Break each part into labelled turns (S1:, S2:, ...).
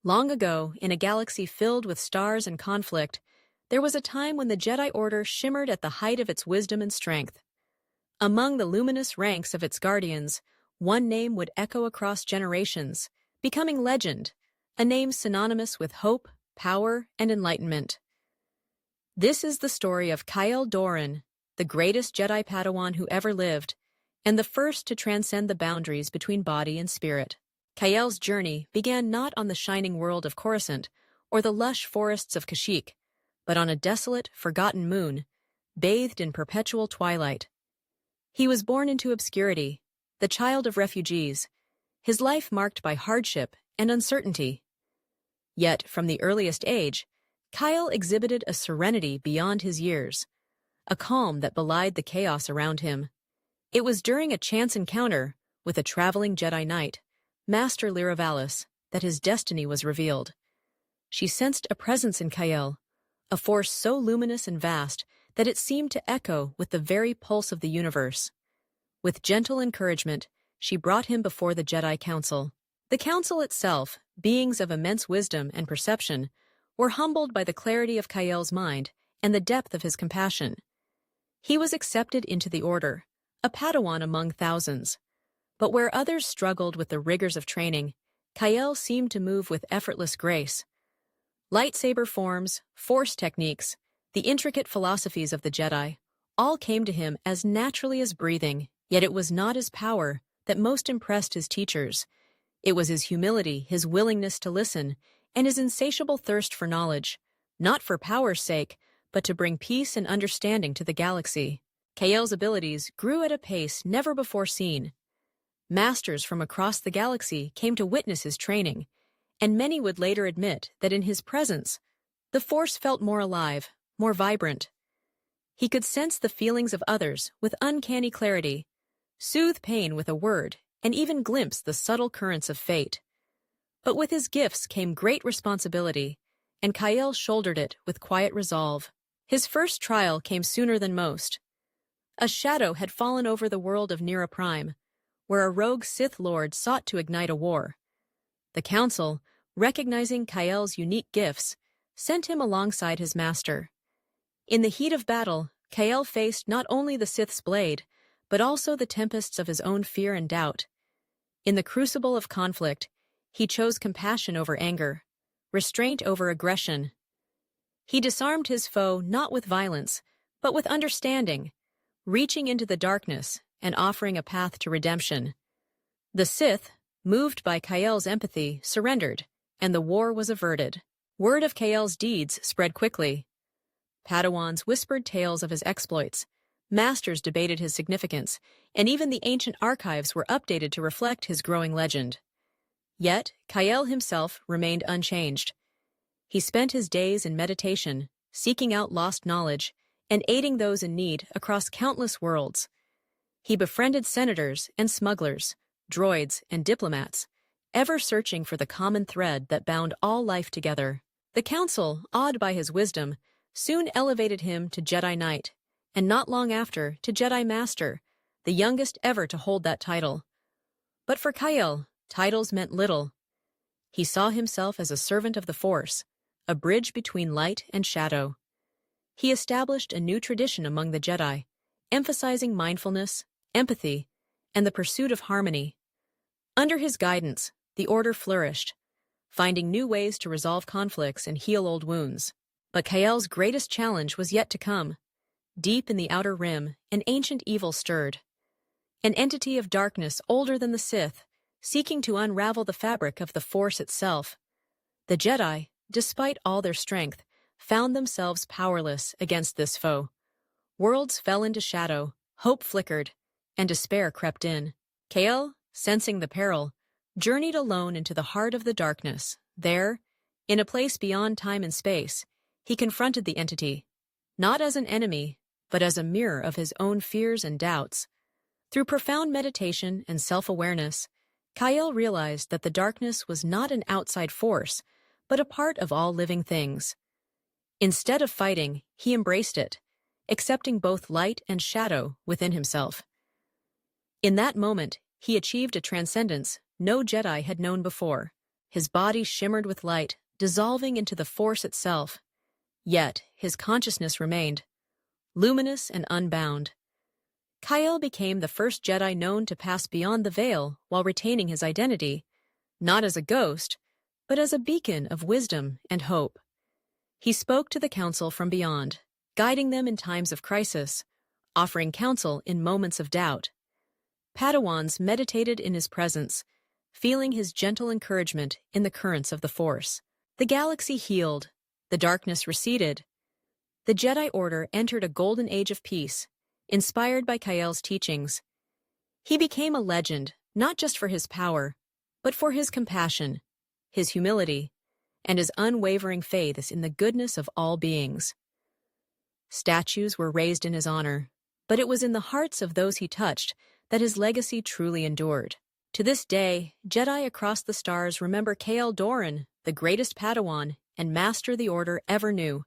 S1: Long ago, in a galaxy filled with stars and conflict, there was a time when the Jedi Order shimmered at the height of its wisdom and strength. Among the luminous ranks of its guardians, one name would echo across generations, becoming legend, a name synonymous with hope, power, and enlightenment. This is the story of Kael Dorin, the greatest Jedi Padawan who ever lived, and the first to transcend the boundaries between body and spirit. Kael's journey began not on the shining world of Coruscant or the lush forests of Kashyyyk, but on a desolate, forgotten moon, bathed in perpetual twilight. He was born into obscurity, the child of refugees, his life marked by hardship and uncertainty. Yet, from the earliest age, Kael exhibited a serenity beyond his years, a calm that belied the chaos around him. It was during a chance encounter with a traveling Jedi Knight, Master Lyra, that his destiny was revealed. She sensed a presence in Kael, a force so luminous and vast that it seemed to echo with the very pulse of the universe. With gentle encouragement, she brought him before the Jedi Council. The Council itself, beings of immense wisdom and perception, were humbled by the clarity of Kael's mind and the depth of his compassion. He was accepted into the Order, a Padawan among thousands. But where others struggled with the rigors of training, Kael seemed to move with effortless grace. Lightsaber forms, force techniques, the intricate philosophies of the Jedi, all came to him as naturally as breathing, yet it was not his power that most impressed his teachers. It was his humility, his willingness to listen, and his insatiable thirst for knowledge, not for power's sake, but to bring peace and understanding to the galaxy. Kael's abilities grew at a pace never before seen. Masters from across the galaxy came to witness his training, and many would later admit that in his presence, the Force felt more alive, more vibrant. He could sense the feelings of others with uncanny clarity, soothe pain with a word, and even glimpse the subtle currents of fate. But with his gifts came great responsibility, and Kael shouldered it with quiet resolve. His first trial came sooner than most. A shadow had fallen over the world of Nira Prime, where a rogue Sith Lord sought to ignite a war. The Council, recognizing Kael's unique gifts, sent him alongside his master. In the heat of battle, Kael faced not only the Sith's blade, but also the tempests of his own fear and doubt. In the crucible of conflict, he chose compassion over anger, restraint over aggression. He disarmed his foe not with violence, but with understanding, reaching into the darkness and offering a path to redemption. The Sith, moved by Kael's empathy, surrendered, and the war was averted. Word of Kael's deeds spread quickly. Padawans whispered tales of his exploits, masters debated his significance, and even the ancient archives were updated to reflect his growing legend. Yet, Kael himself remained unchanged. He spent his days in meditation, seeking out lost knowledge, and aiding those in need across countless worlds. He befriended senators and smugglers, droids and diplomats, ever searching for the common thread that bound all life together. The Council, awed by his wisdom, soon elevated him to Jedi Knight, and not long after to Jedi Master, the youngest ever to hold that title. But for Kael, titles meant little. He saw himself as a servant of the Force, a bridge between light and shadow. He established a new tradition among the Jedi, emphasizing mindfulness, empathy, and the pursuit of harmony. Under his guidance, the Order flourished, finding new ways to resolve conflicts and heal old wounds. But Kael's greatest challenge was yet to come. Deep in the Outer Rim, an ancient evil stirred. An entity of darkness older than the Sith, seeking to unravel the fabric of the Force itself. The Jedi, despite all their strength, found themselves powerless against this foe. Worlds fell into shadow, hope flickered, and despair crept in. Kael, sensing the peril, journeyed alone into the heart of the darkness. There, in a place beyond time and space, he confronted the entity, not as an enemy, but as a mirror of his own fears and doubts. Through profound meditation and self-awareness, Kael realized that the darkness was not an outside force, but a part of all living things. Instead of fighting, he embraced it, accepting both light and shadow within himself. In that moment, he achieved a transcendence no Jedi had known before. His body shimmered with light, dissolving into the Force itself. Yet his consciousness remained, luminous and unbound. Kael became the first Jedi known to pass beyond the veil while retaining his identity, not as a ghost, but as a beacon of wisdom and hope. He spoke to the Council from beyond, guiding them in times of crisis, offering counsel in moments of doubt. Padawans meditated in his presence, feeling his gentle encouragement in the currents of the Force. The galaxy healed, the darkness receded. The Jedi Order entered a golden age of peace, inspired by Kael's teachings. He became a legend, not just for his power, but for his compassion, his humility, and his unwavering faith in the goodness of all beings. Statues were raised in his honor, but it was in the hearts of those he touched that his legacy truly endured. To this day, Jedi across the stars remember Kael Dorin, the greatest Padawan and master the Order ever knew.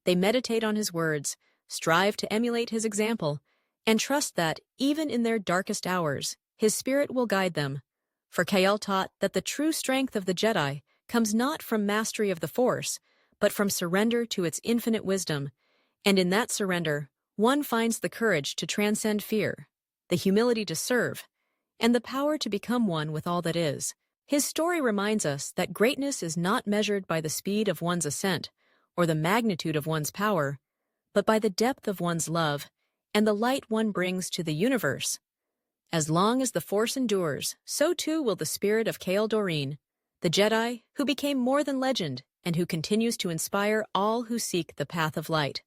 S1: They meditate on his words, strive to emulate his example, and trust that, even in their darkest hours, his spirit will guide them. For Kael taught that the true strength of the Jedi comes not from mastery of the Force, but from surrender to its infinite wisdom, and in that surrender, one finds the courage to transcend fear, the humility to serve, and the power to become one with all that is. His story reminds us that greatness is not measured by the speed of one's ascent or the magnitude of one's power, but by the depth of one's love and the light one brings to the universe. As long as the Force endures, so too will the spirit of Kael Dorin, the Jedi who became more than legend and who continues to inspire all who seek the path of light.